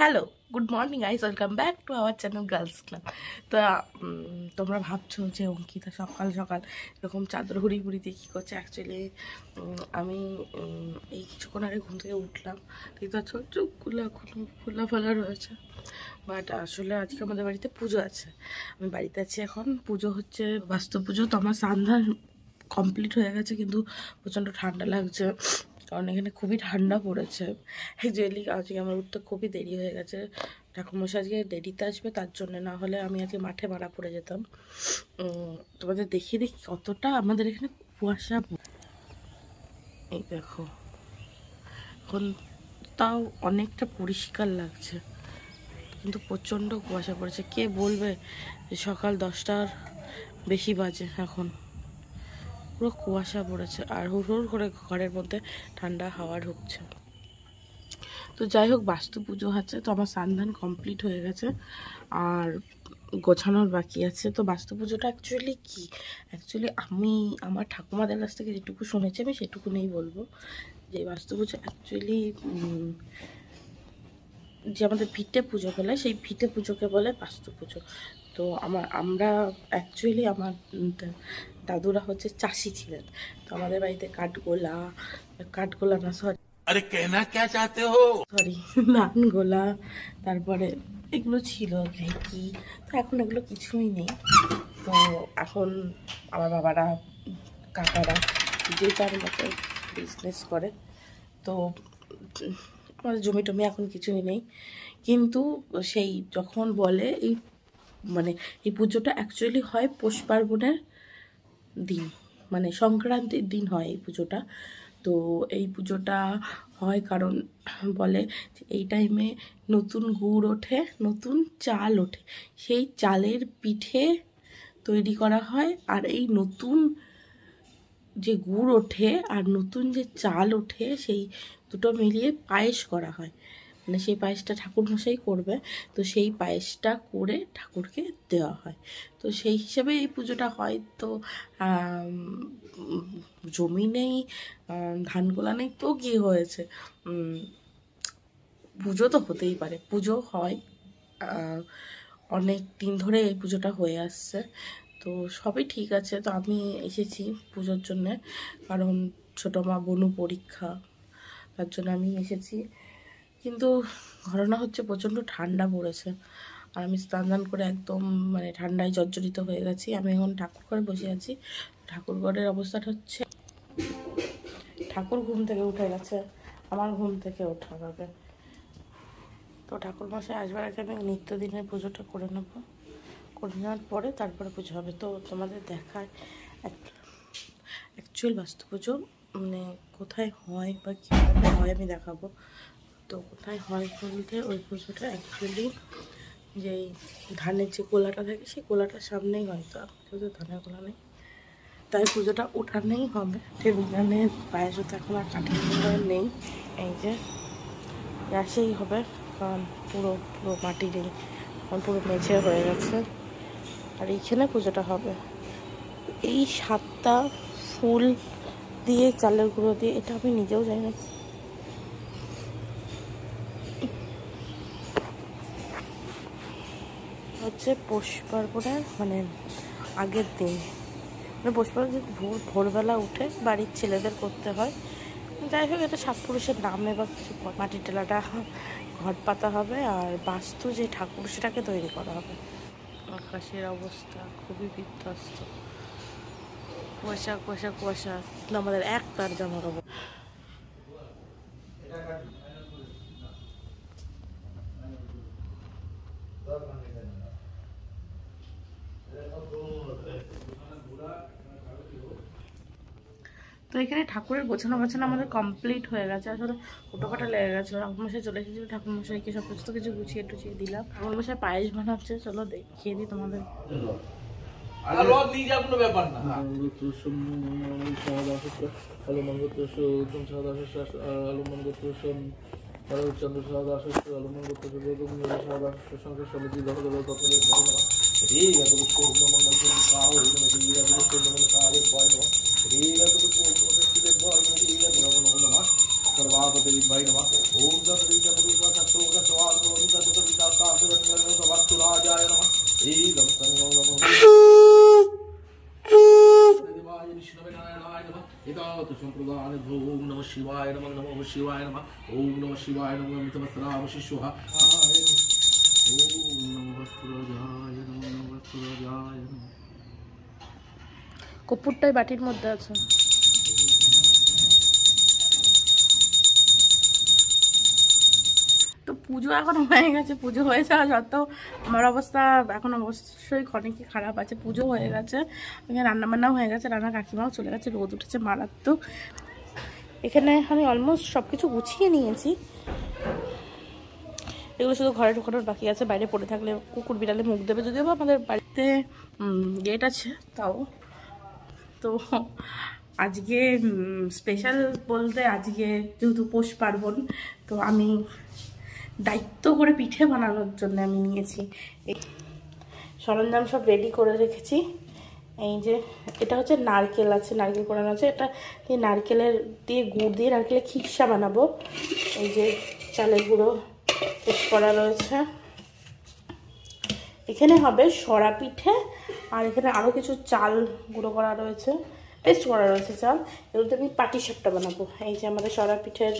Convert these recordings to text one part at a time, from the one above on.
Hello, good morning guys, welcome back to our channel girls club. তো তোমরা ভাবছো যে অঙ্কিতা সকাল সকাল এরকম চাদর হুড়ি দিয়ে কী করছে। অ্যাকচুয়ালি আমি এই কিছুক্ষণ আগে ঘুম থেকে উঠলাম, ঠিক আছে, চোখগুলো খোলা ফোলা রয়েছে। বাট আসলে আজকে আমাদের বাড়িতে পুজো আছে, আমি বাড়িতে আছি এখন। পুজো হচ্ছে বাস্তু পুজো। তো আমার সন্ধান কমপ্লিট হয়ে গেছে, কিন্তু প্রচণ্ড ঠান্ডা লাগছে, কারণ এখানে খুবই ঠান্ডা পড়েছে। অ্যাকচুয়ালি আজকে আমার উঠতে খুবই দেরি হয়ে গেছে। ঠাকুরমশাই আজকে দেরিতে আসবে, তার জন্য, না হলে আমি আজকে মাঠে মারা পড়ে যেতাম। তোমাদের দেখিয়ে দেখি কতটা আমাদের এখানে কুয়াশা। এই দেখো, এখন তাও অনেকটা পরিষ্কার লাগছে, কিন্তু প্রচণ্ড কুয়াশা পড়েছে। কে বলবে যে সকাল 10টার বেশি বাজে, এখন পুরো কুয়াশা পড়েছে, আর হুড় করে ঘরের মধ্যে ঠান্ডা হাওয়া ঢুকছে। তো যাই হোক, বাস্তু পুজো আছে, তো আমার স্নান কমপ্লিট হয়ে গেছে, আর গোছানোর বাকি আছে। তো বাস্তু পুজোটা অ্যাকচুয়ালি কী, অ্যাকচুয়ালি আমি আমার ঠাকুমাদের কাছ থেকে যেটুকু শুনেছি আমি সেটুকু নেই বলবো। যে বাস্তু পুজো অ্যাকচুয়ালি যে আমাদের ভিটে পুজো বলে, সেই ভিটে পুজোকে বলে বাস্তু পুজো। তো আমরা অ্যাকচুয়ালি আমার দাদুরা হচ্ছে চাষি ছিলেন, তো আমাদের বাড়িতে কাঠগোলা না, সরি ধান গোলা, তারপরে এগুলো ছিল ঢেঁকি। তো এখন এগুলো কিছুই নেই। তো এখন আমার বাবারা কাকারা যে যার মতো বিজনেস করে। তো আমাদের জমি টমি এখন কিছুই নেই, কিন্তু সেই যখন বলে এই পুজোটা অ্যাকচুয়ালি হয় পৌষ পার্বণের দিন, মানে সংক্রান্তির দিন হয় এই পুজোটা। তো এই পুজোটা হয় কারণ বলে যে এই টাইমে নতুন গুড় ওঠে, নতুন চাল ওঠে, সেই চালের পিঠে তৈরি করা হয়। আর এই নতুন যে গুড় ওঠে আর নতুন যে চাল ওঠে, সেই দুটো মিলিয়ে পায়েস করা হয়, মানে সেই পায়েসটা ঠাকুরমশাই করবে। তো সেই পায়েসটা করে ঠাকুরকে দেওয়া হয়। তো সেই হিসাবে এই পুজোটা হয়। তো জমি নেই, ধানগোলা নেই, তো কী হয়েছে, পুজো তো হতেই পারে, পুজো হয়। অনেক দিন ধরে এই পুজোটা হয়ে আসছে, তো সবই ঠিক আছে। তো আমি এসেছি পুজোর জন্যে, কারণ ছোটো মা বনু পরীক্ষা, তার জন্য আমি এসেছি। কিন্তু ঘটনা হচ্ছে প্রচণ্ড ঠান্ডা পড়েছে, আর আমি স্নান করে একদম মানে ঠান্ডায় জর্জরিত হয়ে গেছি। আমি এখন ঠাকুর ঘরে বসে আছি। ঠাকুর ঘরের অবস্থাটা হচ্ছে, ঠাকুর ঘুম থেকে উঠে গেছে, আমার ঘুম থেকে ওঠা হবে। তো ঠাকুর মশাই আসবার আগে আমি নিত্যদিনের পুজোটা করে নেবো, করে নেওয়ার পরে তারপরে পুজো হবে। তো তোমাদের দেখায় অ্যাকচুয়াল বাস্তু পুজো মানে কোথায় হয় বা কীভাবে হয় আমি দেখাবো। তো কোথায় হয় বলতে, ওই পুজোটা অ্যাকচুয়ালি যেই ধানের যে গোলাটা থাকে সেই গোলাটার সামনেই হয়। তো যেহেতু ধানের গোলা নেই, তাই পুজোটা উঠানেই হবে। টেবিলের পায়েস তো এখন আর কাঠের নেই, এই যে গ্যাসেই হবে, কারণ পুরো মাটি নেই, পুরো মেঝে হয়ে গেছে। আর এইখানে পুজোটা হবে। এই 7টা ফুল দিয়ে, চালের গুঁড়ো দিয়ে, এটা আমি নিজেও জানি না হচ্ছে পৌষ পার্বণের মানে আগের দিন, মানে পৌষ পার্বণের ভোরবেলা উঠে বাড়ির ছেলেদের করতে হয়। যাই হোক, এটা সাত পুরুষের নামে বা কিছু মাটির টেলাটা ঘট পাতা হবে, আর বাস্তু যে ঠাকুর সেটাকে তৈরি করা হবে। আকাশের অবস্থা খুবই বিধ্বস্ত, কুয়াশা কুয়াশা কুয়াশা, আমাদের এক তার জামার অবস্থা। তো এখানে ঠাকুরের গোছানো আমাদের কমপ্লিট হয়ে গেছে। আসলে হুটোপাটা লেগে গেছিলো, ঠাকুরমশাই চলে এসেছিলো, ঠাকুরমশাইকে সব কিছু গুছিয়ে টুছিয়ে দিলাম। ঠাকুরমশাই পায়েস বানাচ্ছে, চলো দেখিয়ে দিই তোমাদের। सर्वापतिभाई नमः। ओम दत्तराजाय नमः। एकदम संप्रदान ओम नमः शिवाय नमः। नमः शिवाय नमः। ओम नमः शिवाय नमः। मितमस्राव शिष्यः ओम नमः सूरजाय नमः। नमः सूरजाय नमः। কপুরটাই বাটির মধ্যে আছে। তো পুজো এখন হয়ে গেছে, পুজো হয়ে যাওয়া সত্ত্বেও আমার অবস্থা এখন অবশ্যই অনেকই খারাপ আছে। পুজো হয়ে গেছে, রান্নাবান্নাও হয়ে গেছে, রান্না কাকিমাও চলে গেছে, রোদ উঠেছে মারাত্মক। এখানে আমি অলমোস্ট সব কিছু গুছিয়ে নিয়েছি, এগুলো শুধু ঘরে ঢোকানোর বাকি আছে। বাইরে পড়ে থাকলে কুকুর বিড়ালে মুখ দেবে, যদিও বা আমাদের বাড়িতে গেট আছে তাও। তো আজকে স্পেশাল বলতে আজকে যেহেতু পৌষ পার্বণ, তো আমি দায়িত্ব করে পিঠে বানানোর জন্য আমি নিয়েছি। এই সরঞ্জাম সব রেডি করে রেখেছি। এই যে এটা হচ্ছে নারকেল আছে, নারকেল কোড়ানো আছে, এটা দিয়ে নারকেলের দিয়ে গুড় দিয়ে নারকেলের খিকসা বানাবো। এই যে চালের গুঁড়ো পেস্ট করা রয়েছে, এখানে হবে সরা পিঠে, আর এখানে আরও কিছু চাল গুঁড়ো করা রয়েছে, পেস্ট করা রয়েছে চাল। এগুলোতে আমি পাটিসাপটা বানাবো। এই যে আমাদের সরা পিঠের,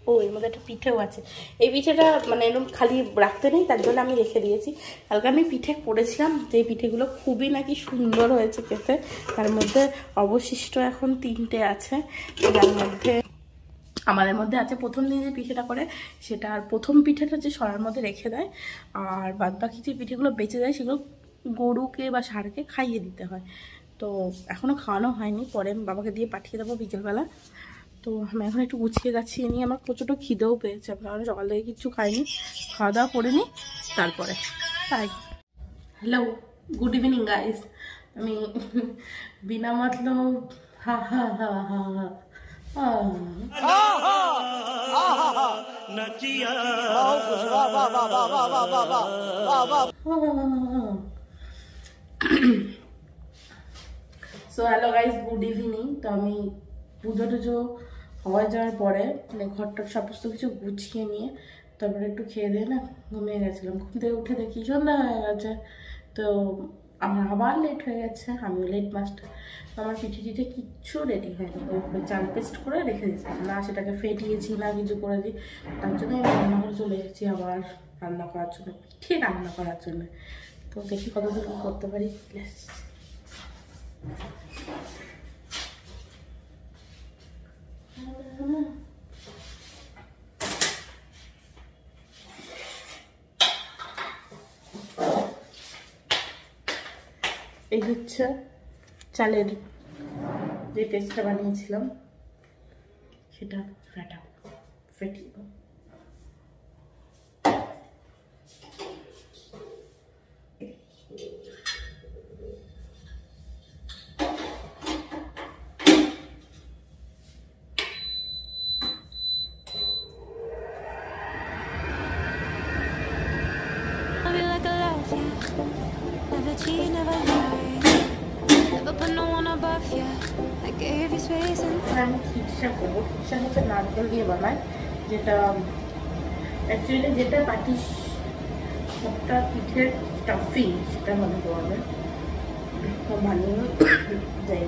ও এর মধ্যে একটা পিঠেও আছে। এই পিঠেটা মানে এরকম খালি রাখতে নেই, তার জন্য আমি রেখে দিয়েছি। কালকে আমি পিঠে করেছিলাম, যে পিঠেগুলো খুবই নাকি সুন্দর হয়েছে খেতে। তার মধ্যে অবশিষ্ট এখন 3টে আছে, যার মধ্যে আমাদের মধ্যে আছে প্রথম দিন যে পিঠেটা করে সেটা, আর প্রথম পিঠেটা যে সরার মধ্যে রেখে দেয়, আর বাদবাকি যে পিঠেগুলো বেঁচে যায় সেগুলো গরুকে বা ষাঁড়কে খাইয়ে দিতে হয়। তো এখনও খাওয়ানো হয়নি, পরে আমি বাবাকে দিয়ে পাঠিয়ে দেবো বিকেলবেলা। তো আমি এখন একটু গুছিয়ে গাছিয়ে নিয়ে, আমার প্রচুর খিদেও পেয়েছে, কারণ সকাল থেকে কিচ্ছু খাইনি, খাওয়া দাওয়া করে নিই তারপরে। তাই হ্যালো, গুড ইভিনিং গাইস। আমি বিনা মতলব হা হা হা হা হা so hello guys, good evening. তো আমি পুজো টুজো হয়ে যাওয়ার পরে মানে ঘরটার সমস্ত কিছু গুছিয়ে নিয়ে তারপরে একটু খেয়ে দিয়ে না ঘুমিয়ে গেছিলাম। ঘুম থেকে উঠে দেখি সন্ধ্যা হয়ে গেছে, তো আমার আবার লেট হয়ে গেছে, আমিও লেট মাস্টার। আমার পিঠে টিঠে কিচ্ছু রেডি হয়নি, ওই চাল পেস্ট করে রেখে দিয়েছিলাম না, সেটাকে ফেটিয়েছি না কিছু করে দিই। তার জন্য আমি রান্নাঘরে চলে এসেছি আবার রান্না করার জন্য, পিঠে রান্না করার জন্য। তো দেখি কতদূর করতে পারি। এই হচ্ছে চালের যে পেস্টটা বানিয়েছিলাম সেটা ফেটিয়ে আমি খিকসা করবো। খিকসা হচ্ছে নারকেল দিয়ে বানায়, যেটা অ্যাকচুয়ালি যেটা পাটিসাপটা পিঠের স্টাফিং সেটা মনে করবে বানিয়ে যাই।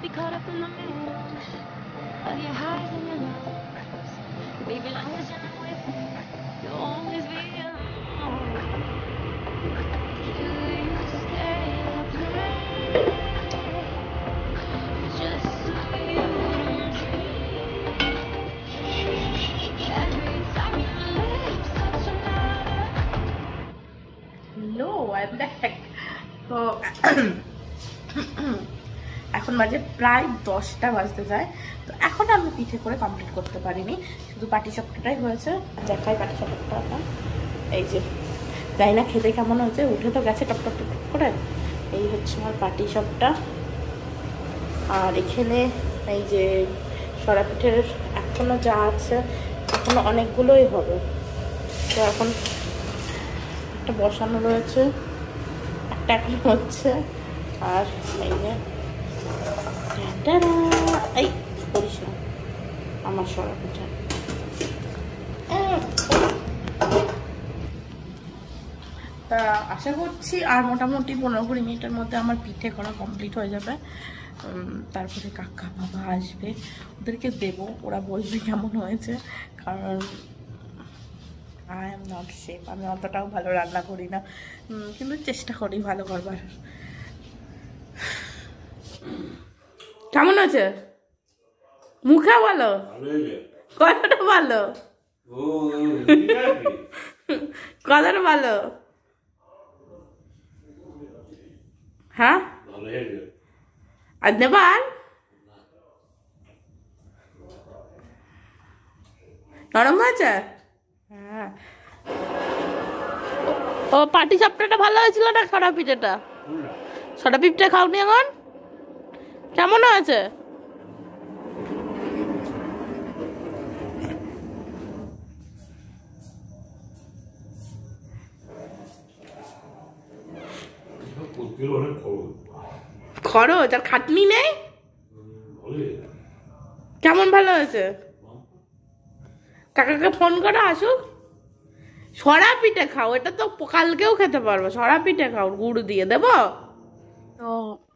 be caught up in the mirage of your highs and your lows. Baby, long as you're not with me, you'll always be alone. Do you stay or play just so you don't dream? Every time your lips touch another. Hello, I am back. তো এখন বাজে প্রায় 10টা বাজতে যায়। তো এখন আমি পিঠে করে কমপ্লিট করতে পারিনি, শুধু পাটিসাপটাটাই হয়েছে। দেখাই পাটিসাপটা, এই যে যাই না খেতে কেমন হয়েছে, উঠে তো গেছে টপ টপ টপ করে। এই হচ্ছে আমার পাটিসাপটা। আর এখানে এই যে সরা পিঠের এখনো যা আছে, এখনো অনেকগুলোই হবে। তো এখন একটা বসানো রয়েছে, একটা এখন হচ্ছে। আর এই যে এই করিস না আমার সরা পিঠা। তা আশা করছি আর মোটামুটি 15-20 মিনিটের মধ্যে আমার পিঠে করা কমপ্লিট হয়ে যাবে। তারপরে কাকা বাবা আসবে, ওদেরকে দেবো, ওরা বলবে কেমন হয়েছে। কারণ আই এম নট শেফ, আমি অতটাও ভালো রান্না করি না, কিন্তু চেষ্টা করি ভালো করবার। কেমন আছে মুখে বলো, কথাটা ভালো, কথাটা ভালো। হ্যাঁ আর নেবার নরম হয়েছে। হ্যাঁ, ও পাটি সাপটাটা ভালো হয়েছিল না সরা পিঠেটা? সরা পিঠটা খাওনি এখন? কেমন হয়েছে? খরচ আর খাটনি নেই, কেমন ভালো হয়েছে? কাকাকে ফোন করে আসুক, সরা পিঠে খাও, এটা তো কালকেও খেতে পারবো। সরা পিঠে খাও, গুড় দিয়ে দেবো। তো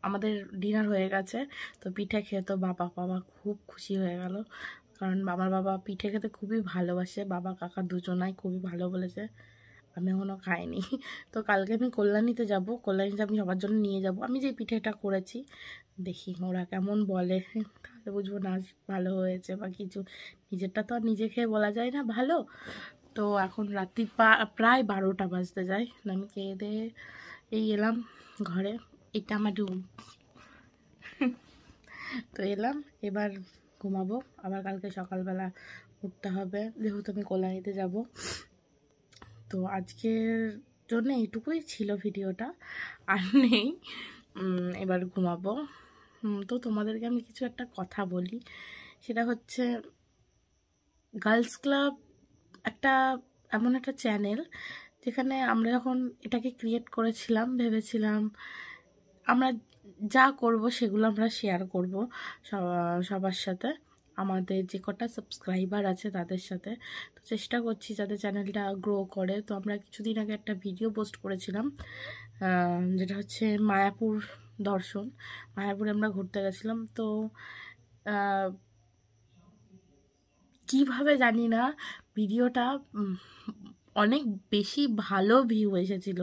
আমাদের ডিনার হয়ে গেছে। তো পিঠে খেয়ে তো বাবা খুব খুশি হয়ে গেল, কারণ আমার বাবা পিঠে খেতে খুবই ভালোবাসে। বাবা কাকা দুজনাই খুবই ভালো বলেছে, আমি এখনও খাইনি। তো কালকে আমি কল্যাণীতে যাব, কল্যাণীতে আমি সবার জন্য নিয়ে যাব। আমি যে পিঠেটা করেছি, দেখি ওরা কেমন বলে, তাহলে বুঝবো না ভালো হয়েছে বা কিছু। নিজেরটা তো আর নিজে খেয়ে বলা যায় না ভালো। তো এখন রাত্রি প্রায় 12টা বাজতে যায়। আমি খেয়ে দিয়ে এই এলাম ঘরে, এটা আমার রুম। তো এলাম, এবার ঘুমাবো। আবার কালকে সকালবেলা উঠতে হবে, যেহেতু আমি কল্যাণীতে যাব। তো আজকের জন্য এইটুকুই ছিল ভিডিওটা, আর নেই। এবার ঘুমাবো। তো তোমাদেরকে আমি কিছু একটা কথা বলি, সেটা হচ্ছে গার্লস ক্লাব একটা এমন একটা চ্যানেল, যেখানে আমরা যখন এটাকে ক্রিয়েট করেছিলাম, ভেবেছিলাম আমরা যা করব সেগুলো আমরা শেয়ার করব সবার সাথে, আমাদের যে কটা সাবস্ক্রাইবার আছে তাদের সাথে। তো চেষ্টা করছি যাতে চ্যানেলটা গ্রো করে। তো আমরা কিছুদিন আগে একটা ভিডিও পোস্ট করেছিলাম, যেটা হচ্ছে মায়াপুর দর্শন। মায়াপুরে আমরা ঘুরতে গেছিলাম। তো কিভাবে জানি না ভিডিওটা অনেক বেশি ভালো ভিউ এসেছিল,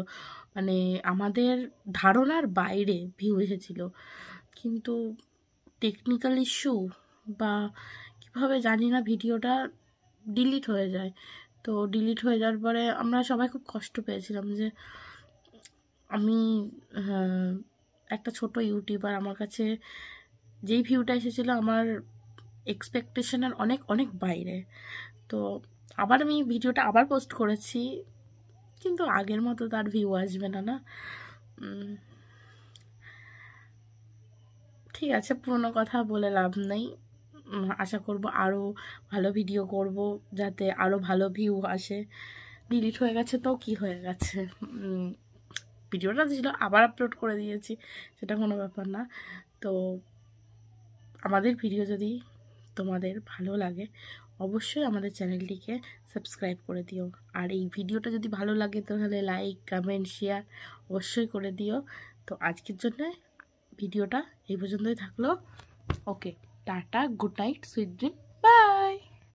মানে আমাদের ধারণার বাইরে ভিউ এসেছিল। কিন্তু টেকনিক্যাল ইস্যু বা কিভাবে জানি না ভিডিওটা ডিলিট হয়ে যায়। তো ডিলিট হয়ে যাওয়ার পরে আমরা সবাই খুব কষ্ট পেয়েছিলাম, যে আমি একটা ছোট ইউটিউবার, আমার কাছে যেই ভিউটা এসেছিলো আমার এক্সপেকটেশনের অনেক অনেক বাইরে। তো আবার আমি ভিডিওটা আবার পোস্ট করেছি, কিন্তু আগের মতো তার ভিউ আসবে না। ঠিক আছে, পুরোনো কথা বলে লাভ নেই। আশা করব আরও ভালো ভিডিও করব, যাতে আরও ভালো ভিউ আসে। ডিলিট হয়ে গেছে তো কি হয়ে গেছে, ভিডিওটা ছিল আবার আপলোড করে দিয়েছি, সেটা কোনো ব্যাপার না। তো আমাদের ভিডিও যদি তোমাদের ভালো লাগে, অবশ্যই আমাদের চ্যানেলটিকে সাবস্ক্রাইব করে দিও। আর এই ভিডিওটা যদি ভালো লাগে তাহলে লাইক, কমেন্ট, শেয়ার অবশ্যই করে দিও। তো আজকের জন্য ভিডিওটা এই পর্যন্তই থাকলো। Okay, tata, good night, sweet dream.